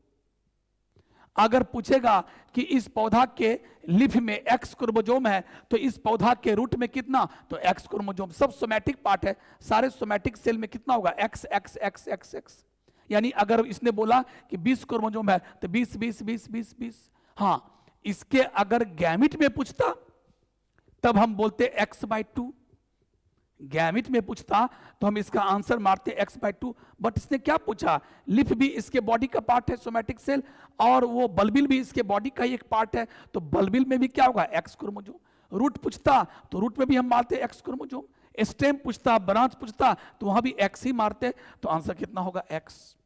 अगर पूछेगा कि इस पौधा के लीफ में एक्स क्रोमोसोम है तो इस पौधा के रूट में कितना, तो एक्स क्रोमोसोम। सब सोमैटिक पार्ट है, सारे सोमैटिक सेल में कितना होगा, x x x x x. यानी अगर इसने बोला कि 20 क्रोमोसोम है तो 20 20 20 20 20। हाँ, इसके अगर गैमिट में पूछता तब हम बोलते x/2। गैमिट में पूछता तो हम इसका आंसर मारते x/2। बट इसने क्या पूछा, लिफ भी इसके बॉडी का पार्ट है, सोमैटिक सेल, और वो बल्बिल भी इसके बॉडी का ही एक पार्ट है, तो बल्बिल में भी क्या होगा, एक्स क्रोमोसोम। रूट पूछता तो रूट में भी हम मारते एक्स क्रोमोसोम। स्टेम पूछता, ब्रांच पूछता तो वहां भी एक्स ही मारते, तो आंसर कितना होगा, एक्स।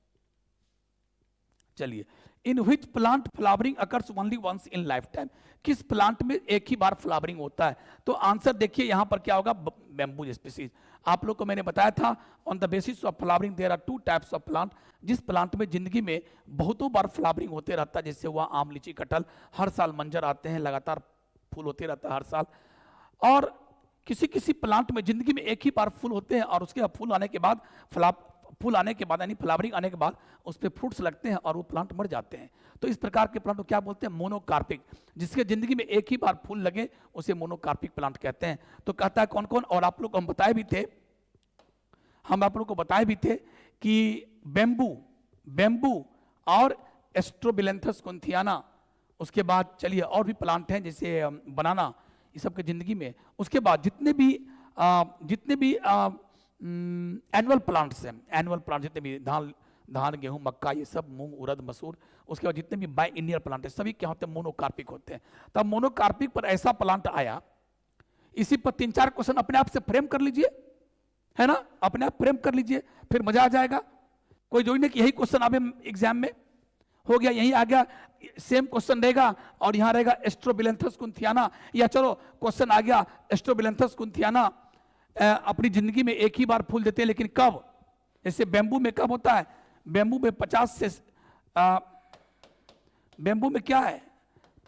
चलिए, in which plant flowering occurs only once in life time, किस प्लांट में एक ही बार फ्लावरिंग होता है। तो आंसर देखिए यहां पर क्या होगा, बैम्बू स्पीसीज। आप लोग को मैंने बताया था on the basis of flowering there are 2 types of plant. जिस प्लांट में जिंदगी में बहुतों बार फ्लावरिंग होते रहता है, जैसे हुआ आम, लीची, कटहल, हर साल मंजर आते हैं, लगातार फूल होते रहता है हर साल। और किसी किसी प्लांट में जिंदगी में एक ही बार फूल होते हैं और उसके फूल आने के बाद फूल आने के बाद यानी फ्लावरिंग आने के बाद उस पर फ्रूट्स लगते हैं और वो प्लांट मर जाते हैं। तो इस प्रकार के प्लांट को क्या बोलते हैं, मोनोकार्पिक। जिसके जिंदगी में एक ही बार फूल लगे उसे मोनोकार्पिक प्लांट कहते हैं। तो कहता है कौन कौन, और आप लोग को हम बताए भी थे, हम आप लोग को बताए भी थे कि बेम्बू और एस्ट्रोबिलेंथस कुंथियाना, उसके बाद चलिए और भी प्लांट हैं जैसे बनाना, ये सब के जिंदगी में। उसके बाद जितने भी एनुअल प्लांट्स हैं, एनुअल प्लांट जितने भी धान गेहूं मक्का ये सब, मूंग उड़द मसूर, उसके बाद जितने भी बाई इंडियर प्लांट है सभी क्या होते हैं, मोनोकार्पिक होते हैं। तब मोनोकार्पिक पर ऐसा प्लांट आया, इसी पर 3-4 क्वेश्चन अपने आप से फ्रेम कर लीजिए, है ना, अपने आप फ्रेम कर लीजिए, फिर मजा आ जाएगा। कोई जो नहीं कि यही क्वेश्चन आवे एग्जाम में, हो गया यही आ गया, सेम क्वेश्चन रहेगा और यहां रहेगा एस्ट्रोबिलेंथस कुंथियाना, या चलो क्वेश्चन आ गया एस्ट्रोबिलेंथस कुंथियाना अपनी जिंदगी में एक ही बार फूल देते हैं, लेकिन कब, जैसे बेम्बू में कब होता है, बेम्बू में 50 से बेम्बू में क्या है,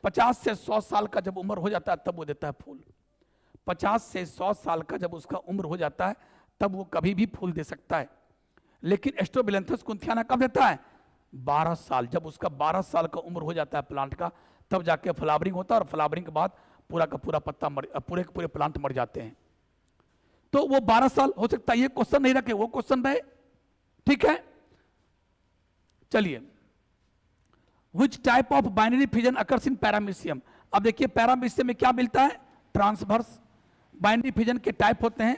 50 से 100 साल का जब उम्र हो जाता है तब वो देता है फूल। 50 से 100 साल का जब उसका उम्र हो जाता है तब वो कभी भी फूल दे सकता है। लेकिन एस्ट्रोबिलेंथस कुंथियाना कब देता है, 12 साल, जब उसका 12 साल का उम्र हो जाता है प्लांट का, तब जाके फ्लावरिंग होता है, और फ्लावरिंग के बाद पूरा का पूरा पत्ता पूरे के पूरे प्लांट मर जाते हैं। तो वो 12 साल हो सकता है, ये क्वेश्चन नहीं रखे वो क्वेश्चन रहे, ठीक है। चलिए, which type of binary fission occurs in paramecium. अब देखिए पैरामीशियम में क्या मिलता है, ट्रांसवर्स। बाइनरी फिजन के टाइप होते हैं,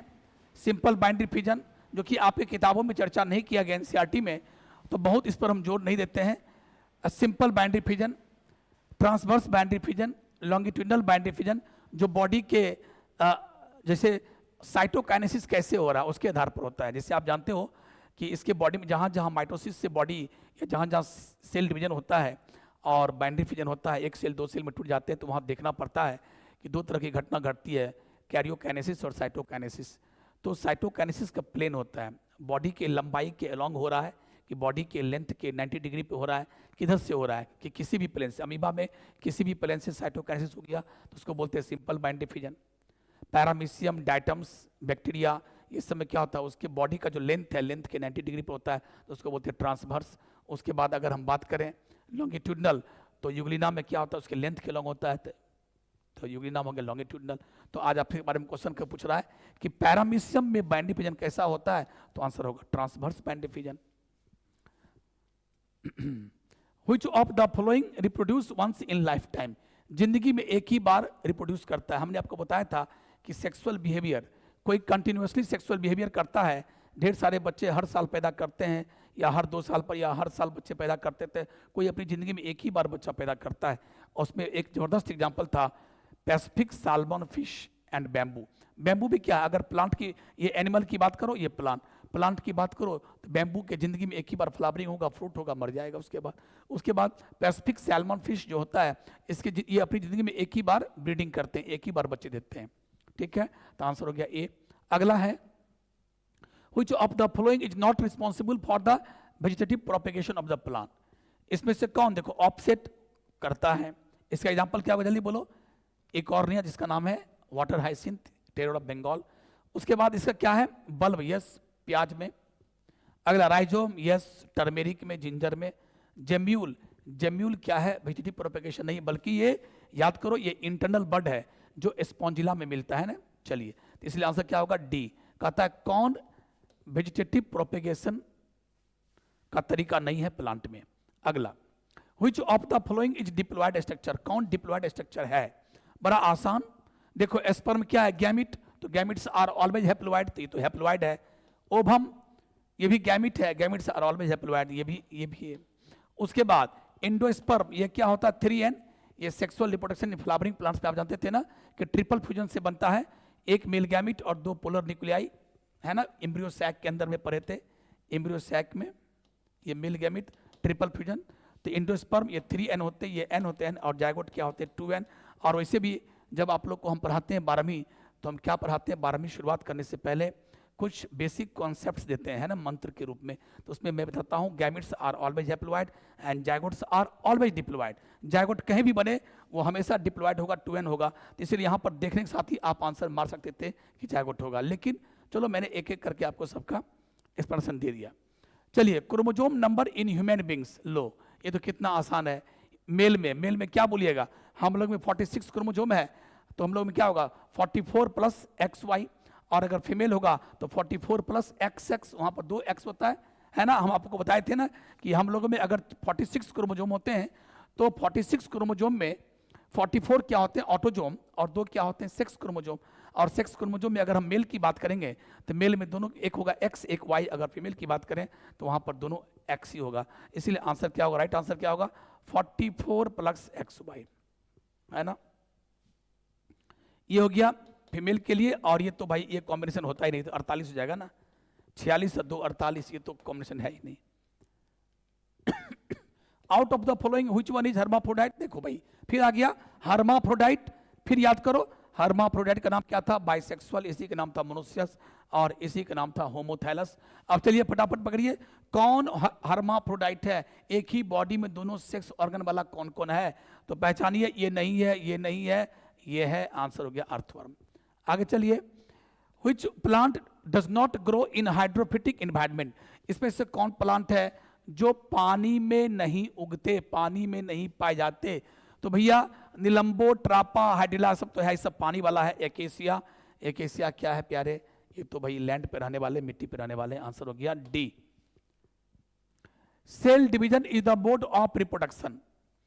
सिंपल बाइनरी फिजन, जो कि आपके किताबों में चर्चा नहीं किया गया एनसीईआरटी में, तो बहुत इस पर हम जोर नहीं देते हैं। Simple binary fission, transverse binary fission, longitudinal binary fission, जो बॉडी के जैसे साइटोकाइनेसिस कैसे हो रहा है उसके आधार पर होता है। जैसे आप जानते हो कि इसके बॉडी में जहाँ जहाँ माइटोसिस से बॉडी या जहाँ जहाँ सेल डिवीजन होता है और बाइनरी फिजन होता है, एक सेल 2 सेल में टूट जाते हैं, तो वहाँ देखना पड़ता है कि 2 तरह की घटना घटती है, कैरियोकाइनेसिस और साइटोकाइनेसिस। तो साइटोकाइनेसिस का प्लेन होता है, बॉडी के लंबाई के अलॉन्ग हो रहा है, कि बॉडी के लेंथ के 90 डिग्री पे हो रहा है, किधर से हो रहा है, कि किसी भी प्लेन से, अमीबा में किसी भी प्लेन से साइटोकाइनेसिस हो गया तो उसको बोलते हैं simple binary fission. Paramecium, diatoms, bacteria, ये सब में क्या होता है, उसके बॉडी का जो लेंथ है, लेंथ के 90 डिग्री पे होता है, तो उसको बोलते हैं ट्रांसवर्स। उसके बाद अगर हम बात करें लॉन्गिट्यूडनल, तो यूग्लिना में क्या होता है, उसके लेंथ के लॉन्ग होता है, तो यूग्लिना हो गया लॉन्गिट्यूडनल। तो आज आपके बारे में क्वेश्चन क्या पूछ रहा है कि पैरामीशियम में बाइनरी फिजन कैसा होता है, तो आंसर होगा transverse binary fission. Which of the following reproduce once in lifetime, जिंदगी में एक ही बार रिप्रोड्यूस करता है। हमने आपको बताया था कि सेक्सुअल बिहेवियर, कोई कंटिन्यूसली सेक्सुअल बिहेवियर करता है, ढेर सारे बच्चे हर साल पैदा करते हैं, या हर 2 साल पर, या हर साल बच्चे पैदा करते थे, कोई अपनी ज़िंदगी में एक ही बार बच्चा पैदा करता है। और उसमें एक ज़बरदस्त एग्जाम्पल था Pacific salmon fish and bamboo. Bamboo भी क्या है, अगर प्लांट की, ये एनिमल की बात करो, ये प्लांट की बात करो, तो बैम्बू के ज़िंदगी में एक ही बार फ्लावरिंग होगा, फ्रूट होगा, मर जाएगा। उसके बाद पैसिफिक सैल्मन फिश जो होता है, ये अपनी ज़िंदगी में एक ही बार ब्रीडिंग करते हैं, एक ही बार बच्चे देते हैं, ठीक है। तो आंसर हो गया ए। अगला है which of the following is not responsible for the vegetative propagation of the plant, इसमें से कौन, देखो ऑफसेट करता है, इसका एग्जांपल क्या होगा, जल्दी बोलो। एक और नहीं है जिसका नाम है वाटर हाइसिंथ, टेरोड ऑफ बंगाल। उसके बाद इसका क्या है, बल्ब, यस प्याज में। अगला राइजोम, यस टर्मेरिक में, जिंजर में। जेम्यूल, जेम्यूल क्या है, वेजिटेटिव प्रोपेगेशन नहीं, बल्कि ये याद करो ये इंटरनल बड है जो स्पॉन्जिला में मिलता है ना। चलिए, तो इसलिए आंसर क्या होगा, डी। कहता है कौन वेजिटेटिव प्रोपेगेशन का तरीका नहीं है प्लांट में। अगला, which of the following is diploid structure, कौन डिप्लॉयड स्ट्रक्चर है, बड़ा आसान। देखो स्पर्म क्या है, गैमिट, तो गैमिट्स आर ऑलवेज हैप्लॉइड, तो ये तो हैप्लॉइड है। ओवम, ये भी गैमिट है, गैमिट्स आर ऑलवेज हैप्लॉइड, ये भी है। उसके बाद एंडोस्पर्म, ये क्या होता है, 3n, ये sexual reproduction in flowering plants पे आप जानते थे ना कि ट्रिपल फ्यूजन से बनता है, एक मेल गैमिट और 2 पोलर न्यूक्लियाई, है ना, एम्ब्रियो सैक के अंदर में पढ़े थे, एम्ब्रियो सैक में ये मेल गैमिट ट्रिपल फ्यूजन। तो एंडोस्पर्म ये 3n होते हैं, ये n होते हैं, और जायगोट क्या होते हैं 2n। और वैसे भी जब आप लोग को हम पढ़ाते हैं 12वीं, तो हम क्या पढ़ाते हैं, 12वीं शुरुआत करने से पहले कुछ बेसिक कॉन्सेप्ट्स देते हैं ना मंत्र के रूप में। तो उसमें मैं बताता हूँ gametes are always haploid and zygotes are always diploid. Zygote कहीं भी बने वो हमेशा डिप्लॉइड होगा, 2n होगा। तो इसलिए यहाँ पर देखने के साथ ही आप आंसर मार सकते थे कि जायगोट होगा, लेकिन चलो मैंने एक एक करके आपको सबका एक्सप्लेनेशन दे दिया। चलिए, chromosome number in human beings, लो ये तो कितना आसान है। मेल में क्या बोलिएगा, हम लोग में 46 क्रोमोजोम है, तो हम लोग में क्या होगा 44 प्लस XY, और अगर फीमेल होगा तो 44 प्लस XX, वहाँ पर 2 X होता है ना। हम आपको बताए थे ना कि हम लोगों में अगर 46 क्रोमोजोम होते हैं तो 46 क्रोमोजोम में 44 क्या होते हैं ऑटोजोम, और 2 क्या होते हैं सेक्स क्रोमोजोम। और सेक्स क्रोमोजोम में अगर हम मेल की बात करेंगे तो मेल में दोनों, एक होगा X एक Y, अगर फीमेल की बात करें तो वहाँ पर दोनों X ही होगा। इसीलिए आंसर क्या होगा, राइट आंसर क्या होगा 44 प्लस XY, है ना। ये हो गया फीमेल के लिए, और ये तो भाई ये कॉम्बिनेशन होता ही नहीं, तो 48 हो जाएगा ना, 46 और 2 48, ये तो कॉम्बिनेशन है ही नहीं। Out of the following which one is hermaphrodite, देखो भाई फिर आ गया हर्माफ्रोडाइट, फिर याद करो हर्माफ्रोडाइट का नाम क्या था, बाइसेक्सुअल, इसी का नाम था मोनोसियस, और इसी का नाम था होमोथैलस। अब चलिए फटाफट पकड़िए, कौन हर्माफ्रोडाइट है, एक ही बॉडी में दोनों सेक्स ऑर्गन वाला कौन कौन है, तो पहचानिए, ये नहीं है, ये नहीं है, ये है, आंसर हो गया अर्थवर्म। आगे चलिए, which plant does not grow in hydrophytic environment, इसमें से कौन प्लांट है जो पानी में नहीं उगते, पानी में नहीं पाए जाते, तो भैया निलंबो, ट्रापा, हाइड्रिला सब तो है, सब पानी वाला है। एकेसिया, एकेसिया क्या है प्यारे, ये तो भाई लैंड पे रहने वाले, मिट्टी पे रहने वाले, आंसर हो गया D. Cell division is the mode of reproduction,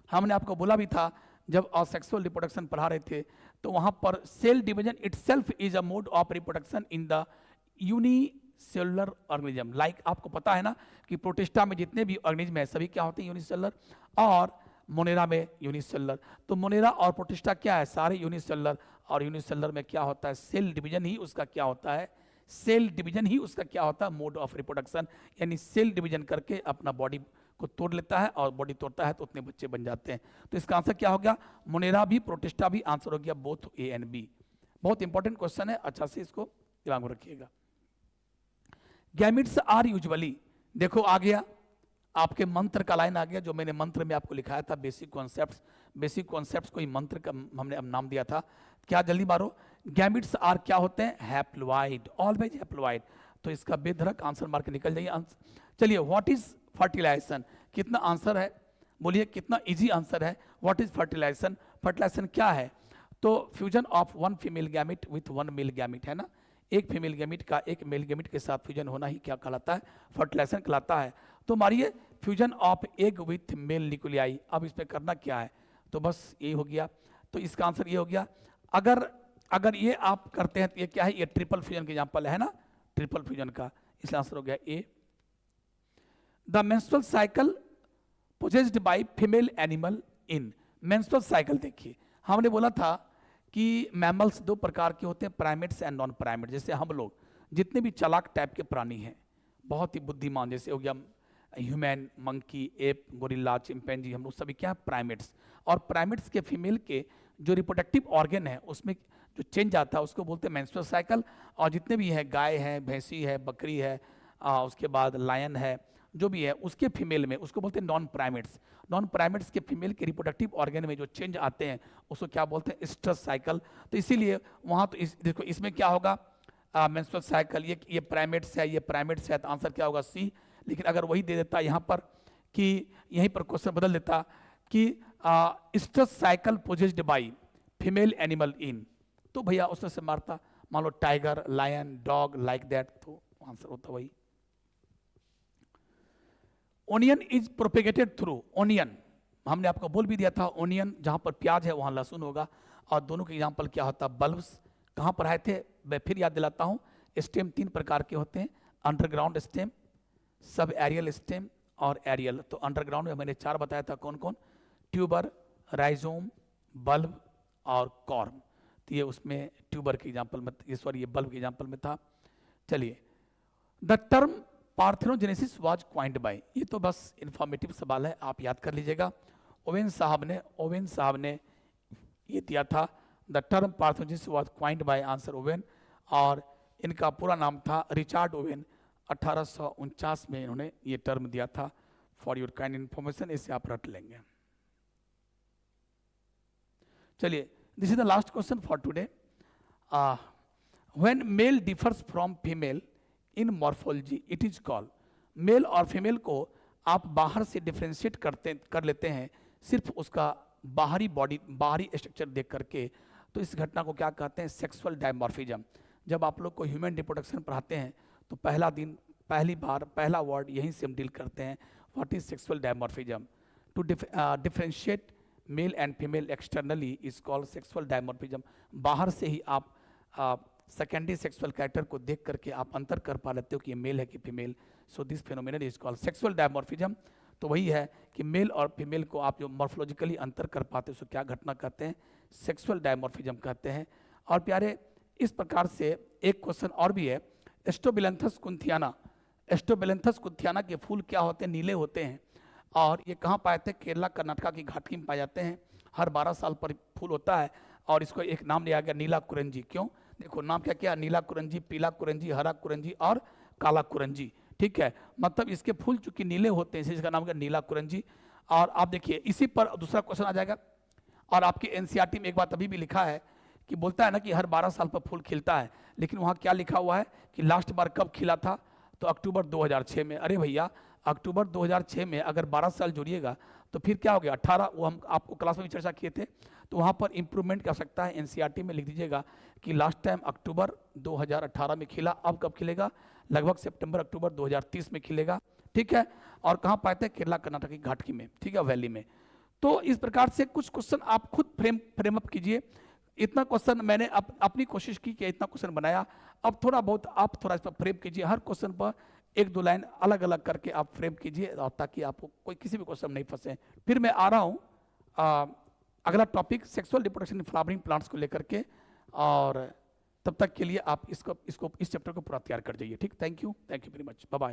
हमने आपको बोला भी था जब असेक्सुअल रिप्रोडक्शन पढ़ा रहे थे, तो वहां पर cell division itself is a mode of reproduction in the unicellular organism. Like आपको पता है ना कि प्रोटिस्टा में जितने भी ऑर्गेनिज्म है सभी क्या होते हैं यूनिसेलुलर, और मोनेरा में यूनिसेलुलर। तो मोनेरा और प्रोटिस्टा क्या है, सारे यूनिसेलुलर, और यूनिसेलुलर में क्या होता है, सेल डिवीजन ही उसका क्या होता है, सेल डिवीजन ही उसका क्या होता है, मोड ऑफ रिप्रोडक्शन, यानी सेल डिवीजन करके अपना बॉडी को तोड़ लेता है, और बॉडी तोड़ता है तो उतने बच्चे बन जाते हैं। तो इसका आंसर क्या हो गया, मोनेरा भी प्रोटिस्टा भी, आंसर हो गया बोथ ए एंड बी। बहुत इंपॉर्टेंट क्वेश्चन है, अच्छा से इसको दिमाग में रखिएगा। गैमिट्स आर यूजुअली, देखो आ गया आपके मंत्र का लाइन आ गया, जो मैंने मंत्र में आपको लिखाया था, बेसिक कॉन्सेप्ट्स, बेसिक कॉन्सेप्ट्स को ही मंत्र का हमने अब नाम दिया था। क्या जल्दी मारो, गैमिट्स आर क्या होते हैं, हैप्लॉइड, ऑलवेज हैप्लॉइड। तो इसका बेधड़क आंसर मार के निकल जाइए। चलिए, व्हाट इज फर्टिलाइजेशन, कितना आंसर है, बोलिए कितना इजी आंसर है। व्हाट इज फर्टिलाइजेशन, फर्टिलाइजेशन क्या है, तो fusion of 1 female gamete with 1 male gamete, है ना, एक फीमेल गैमिट का एक मेल गैमिट के साथ फ्यूजन होना ही क्या कहलाता है, फर्टिलाइजेशन कहलाता है। तो मारिए fusion of egg with mail nuclei, अब इस पे करना क्या है, तो बस ये हो गया, तो इसका आंसर ये हो गया। अगर ये आप करते हैं तो ये क्या है, ये ट्रिपल फ्यूजन का एग्जांपल है ना, ट्रिपल फ्यूजन का, इसलिए आंसर हो गया A. The menstrual cycle possessed by female animal in, menstrual cycle देखिए, हमने बोला था कि मैमल्स 2 प्रकार के होते हैं, प्राइमेट्स एंड नॉन प्राइमेट। जैसे हम लोग जितने भी चालाक टाइप के प्राणी हैं, बहुत ही बुद्धिमान, जैसे हो गया human, monkey, app, gorilla, chimpanzee, हम लोग सभी क्या है प्राइमेट्स। और प्राइमेट्स के फीमेल के जो रिप्रोडक्टिव ऑर्गन है उसमें जो चेंज आता है उसको बोलते हैं मेंस्ट्रुअल साइकिल। और जितने भी है, गाय है, भैंसी है, बकरी है, उसके बाद लायन है, जो भी है उसके फीमेल में, उसको बोलते हैं नॉन प्राइमेट्स। नॉन प्राइमेट्स के फीमेल के रिप्रोडक्टिव ऑर्गन में जो चेंज आते हैं उसको क्या बोलते हैं, स्ट्रेस साइकिल। तो इसीलिए वहाँ तो देखो इसमें क्या होगा, मेंस्ट्रुअल साइकिल, ये प्राइमेट्स है, ये प्राइमेट्स है, तो आंसर क्या होगा सी। लेकिन अगर वही दे देता यहाँ पर कि यहीं पर क्वेश्चन बदल देता कि stress cycle possessed by female animal in, तो भैया उसमें से मारता, मान लो tiger, lion, dog, like that, तो आंसर होता वही। Onion is propagated through, onion हमने आपको बोल भी दिया था, ओनियन जहां पर प्याज है वहां लहसुन होगा। और दोनों के एग्जांपल क्या होता है, बल्ब्स कहां पर आए थे, मैं फिर याद दिलाता हूं। स्टेम 3 प्रकार के होते हैं, underground stem, sub aerial stem और एरियल। तो अंडरग्राउंड में मैंने 4 बताया था, कौन कौन, ट्यूबर, राइजोम, बल्ब और कॉर्म। तो ये उसमें ट्यूबर के एग्जाम्पल में, ये बल्ब के एग्जाम्पल में था। चलिए, the term parthenogenesis was coined by, ये तो बस इंफॉर्मेटिव सवाल है, आप याद कर लीजिएगा। ओवेन साहब ने ये दिया था, the term parthenogenesis was coined by, answer Owen. और इनका पूरा नाम था रिचार्ड ओवेन, 1849 में इन्होंने ये टर्म दिया था। फॉर योर काइंड इन्फॉर्मेशन, इसे आप रट लेंगे। चलिए, this is the last question for today. When male differs from female in morphology it is called, male और फीमेल को आप बाहर से डिफ्रेंशिएट कर लेते हैं सिर्फ उसका बाहरी बॉडी, बाहरी स्ट्रक्चर देख करके, तो इस घटना को क्या कहते हैं, सेक्सुअल डायमॉर्फिज्म। जब आप लोग को ह्यूमन रिप्रोडक्शन पढ़ाते हैं तो पहला वर्ड यहीं से हम डील करते हैं, what is sexual dimorphism. To differentiate male and female externally is called sexual dimorphism. बाहर से ही आप सेकेंडरी सेक्सुअल कैरेक्टर को देख करके आप अंतर कर पा लेते हो कि ये मेल है कि female. So this phenomenon is called sexual dimorphism. तो वही है कि मेल और फीमेल को आप जो मॉर्फोलॉजिकली अंतर कर पाते हो उसको क्या घटना कहते हैं, सेक्सुअल डायमॉर्फिज्म कहते हैं। और प्यारे, इस प्रकार से एक क्वेश्चन और भी है, एस्टोबिलेंथस कुंथियाना। एस्टोबिलेंथस कुंथियाना के फूल क्या होते हैं, नीले होते हैं। और ये कहाँ पाए थे, केरला कर्नाटका की घाटी में पाए जाते हैं। हर 12 साल पर फूल होता है और इसको एक नाम दिया गया नीला कुरंजी। क्यों, देखो नाम क्या क्या, नीला कुरंजी, पीला कुरंजी, हरा कुरंजी और काला कुरंजी। ठीक है, मतलब इसके फूल चूंकि नीले होते हैं इसका नाम क्या, नीला कुरंजी। और आप देखिए इसी पर दूसरा क्वेश्चन आ जाएगा। और आपके एनसीईआरटी में एक बात अभी भी लिखा है कि बोलता है ना कि हर 12 साल पर फूल खिलता है, लेकिन वहाँ क्या लिखा हुआ है कि लास्ट बार कब खिला था, तो अक्टूबर 2006 में। अरे भैया, अक्टूबर 2006 में अगर 12 साल जोड़िएगा तो फिर क्या हो गया 18, वो हम आपको क्लास में भी चर्चा किए थे। तो वहाँ पर इंप्रूवमेंट कर सकता है, एनसीईआरटी में लिख दीजिएगा कि लास्ट टाइम अक्टूबर 2018 में खिला, अब कब खिलेगा, लगभग सितंबर अक्टूबर 2030 में खिलेगा। ठीक है, और कहाँ पाते हैं, केरला कर्नाटक की घाटी में, ठीक है, वैली में। तो इस प्रकार से कुछ क्वेश्चन आप खुद फ्रेम अप कीजिए। इतना क्वेश्चन मैंने अपनी कोशिश की कि इतना क्वेश्चन बनाया, अब थोड़ा बहुत आप थोड़ा इस पर फ्रेम कीजिए, हर क्वेश्चन पर 1-2 लाइन अलग अलग करके आप फ्रेम कीजिए, और ताकि आपको कोई किसी भी क्वेश्चन नहीं फंसे। फिर मैं आ रहा हूँ अगला topic sexual reproduction in flowering plants को लेकर के, और तब तक के लिए आप इस चैप्टर को पूरा तैयार कर जाइए। ठीक, thank you very much, bye bye.